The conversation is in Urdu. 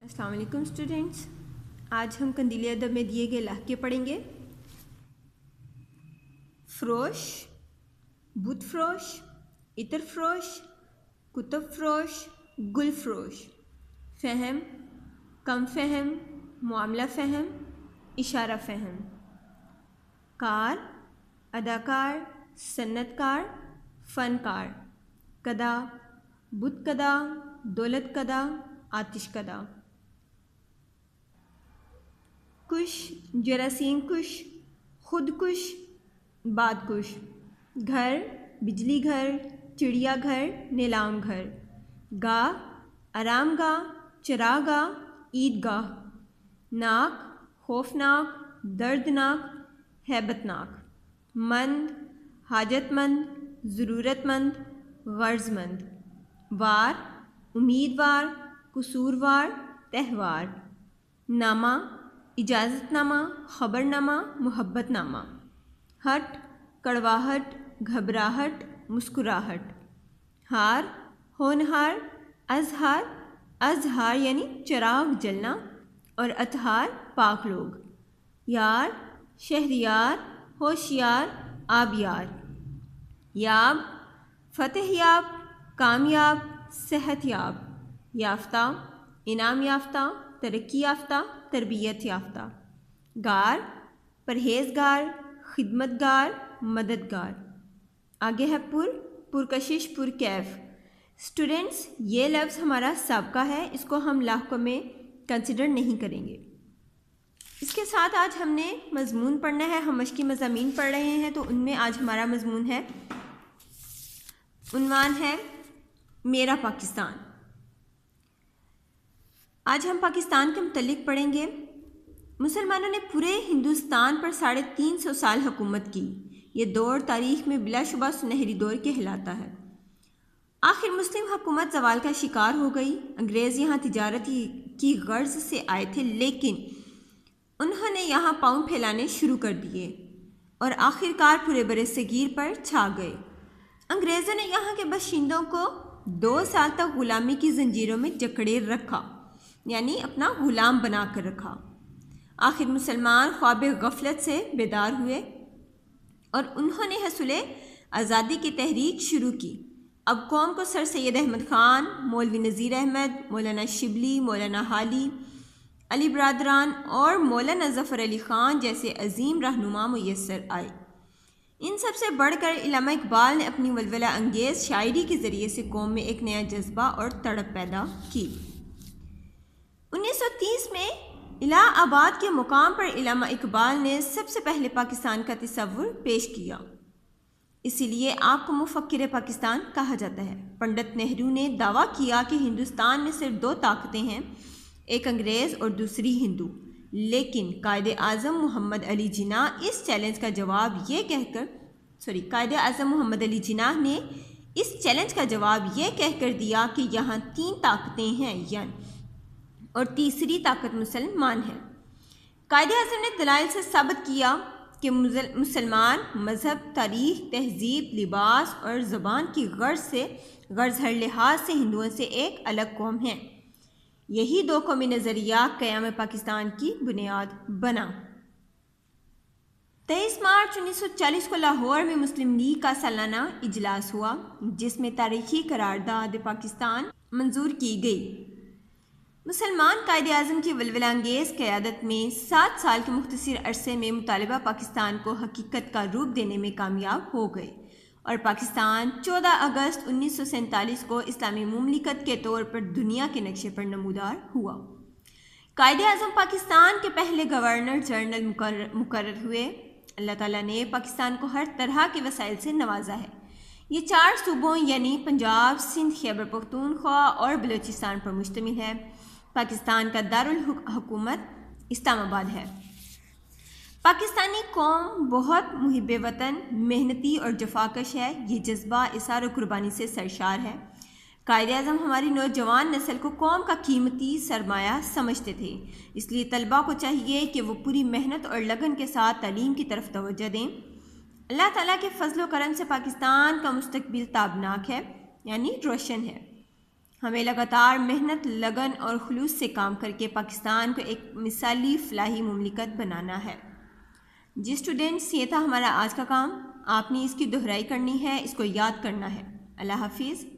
السلام علیکم اسٹوڈینٹس، آج ہم قندیلی ادب میں دیے گئے لہجے پڑھیں گے۔ فروش، بت فروش، عطر فروش، کتب فروش، گل فروش۔ فہم، کم فہم، معاملہ فہم، اشارہ فہم۔ کار، اداکار، صنعت کار، فنکار۔ کدا، بت کدا، دولت کدا، آتش کدا۔ کش، جراثیم کش، خود کش، باد کش۔ گھر، بجلی گھر، چڑیا گھر، نیلام گھر۔ گاہ، آرام گاہ، چراگاہ، عید گاہ۔ ناک، خوفناک، دردناک، ہیبت ناک۔ مند، حاجت مند، ضرورت مند، غرض مند۔ وار، امیدوار، قصوروار، تہوار۔ نامہ، اجازت نامہ، خبر نامہ، محبت نامہ۔ ہٹ، کڑواہٹ، گھبراہٹ، مسکراہٹ۔ ہار، ہونہار، ازہار، ازہار یعنی چراغ جلنا، اور اطہار پاک لوگ۔ یار، شہریار، ہوشیار، آبیار۔ یاب، فتح یاب، کامیاب، صحت یاب۔ یافتہ، انعام یافتہ، ترقی یافتہ، تربیت یافتہ۔ گار، پرہیزگار، خدمتگار، مددگار۔ آگے ہے پرکشش، پرکیف۔ اسٹوڈینٹس، یہ لفظ ہمارا سابقہ ہے، اس کو ہم لاحقہ میں کنسیڈر نہیں کریں گے۔ اس کے ساتھ آج ہم نے مضمون پڑھنا ہے، ہم مشقی مضامین پڑھ رہے ہیں، تو ان میں آج ہمارا مضمون ہے، عنوان ہے میرا پاکستان۔ آج ہم پاکستان کے متعلق پڑھیں گے۔ مسلمانوں نے پورے ہندوستان پر 350 سال حکومت کی۔ یہ دور تاریخ میں بلا شبہ سنہری دور کہلاتا ہے۔ آخر مسلم حکومت زوال کا شکار ہو گئی۔ انگریز یہاں تجارت کی غرض سے آئے تھے، لیکن انہوں نے یہاں پاؤں پھیلانے شروع کر دیے اور آخرکار پورے برصغیر پر چھا گئے۔ انگریزوں نے یہاں کے باشندوں کو 2 سال تک غلامی کی زنجیروں میں جکڑے رکھا، یعنی اپنا غلام بنا کر رکھا۔ آخر مسلمان خواب غفلت سے بیدار ہوئے اور انہوں نے حصول آزادی کی تحریک شروع کی۔ اب قوم کو سر سید احمد خان، مولوی نذیر احمد، مولانا شبلی، مولانا حالی، علی برادران اور مولانا ظفر علی خان جیسے عظیم رہنما میسر آئے۔ ان سب سے بڑھ کر علامہ اقبال نے اپنی ولولہ انگیز شاعری کے ذریعے سے قوم میں ایک نیا جذبہ اور تڑپ پیدا کی۔ 1930 میں الہ آباد کے مقام پر علامہ اقبال نے سب سے پہلے پاکستان کا تصور پیش کیا، اسی لیے آپ کو مفکر پاکستان کہا جاتا ہے۔ پنڈت نہرو نے دعویٰ کیا کہ ہندوستان میں صرف 2 طاقتیں ہیں، ایک انگریز اور دوسری ہندو، لیکن قائد اعظم محمد علی جناح نے اس چیلنج کا جواب یہ کہہ کر دیا کہ یہاں 3 طاقتیں ہیں اور تیسری طاقت مسلمان ہے۔ قائد اعظم نے دلائل سے ثابت کیا کہ مسلمان مذہب، تاریخ، تہذیب، لباس اور زبان کی غرض ہر لحاظ سے ہندوؤں سے ایک الگ قوم ہے۔ یہی 2 قومی نظریہ قیام پاکستان کی بنیاد بنا۔ 23 مارچ 1940 کو لاہور میں مسلم لیگ کا سالانہ اجلاس ہوا، جس میں تاریخی قرارداد پاکستان منظور کی گئی۔ مسلمان قائد اعظم کی ولولہ انگیز قیادت میں 7 سال کے مختصر عرصے میں مطالبہ پاکستان کو حقیقت کا روپ دینے میں کامیاب ہو گئے اور پاکستان 14 اگست 1947 کو اسلامی مملکت کے طور پر دنیا کے نقشے پر نمودار ہوا۔ قائد اعظم پاکستان کے پہلے گورنر جنرل مقرر ہوئے۔ اللہ تعالیٰ نے پاکستان کو ہر طرح کے وسائل سے نوازا ہے۔ یہ 4 صوبوں یعنی پنجاب، سندھ، خیبر پختونخوا اور بلوچستان پر مشتمل ہے۔ پاکستان کا دارالحکومت اسلام آباد ہے۔ پاکستانی قوم بہت محب وطن، محنتی اور جفاکش ہے۔ یہ جذبہ اثار و قربانی سے سرشار ہے۔ قائد اعظم ہماری نوجوان نسل کو قوم کا قیمتی سرمایہ سمجھتے تھے، اس لیے طلباء کو چاہیے کہ وہ پوری محنت اور لگن کے ساتھ تعلیم کی طرف توجہ دیں۔ اللہ تعالیٰ کے فضل و کرم سے پاکستان کا مستقبل تابناک ہے، یعنی روشن ہے۔ ہمیں لگاتار محنت، لگن اور خلوص سے کام کر کے پاکستان کو ایک مثالی فلاحی مملکت بنانا ہے۔ جی اسٹوڈنٹس، یہ تھا ہمارا آج کا کام۔ آپ نے اس کی دہرائی کرنی ہے، اس کو یاد کرنا ہے۔ اللہ حافظ۔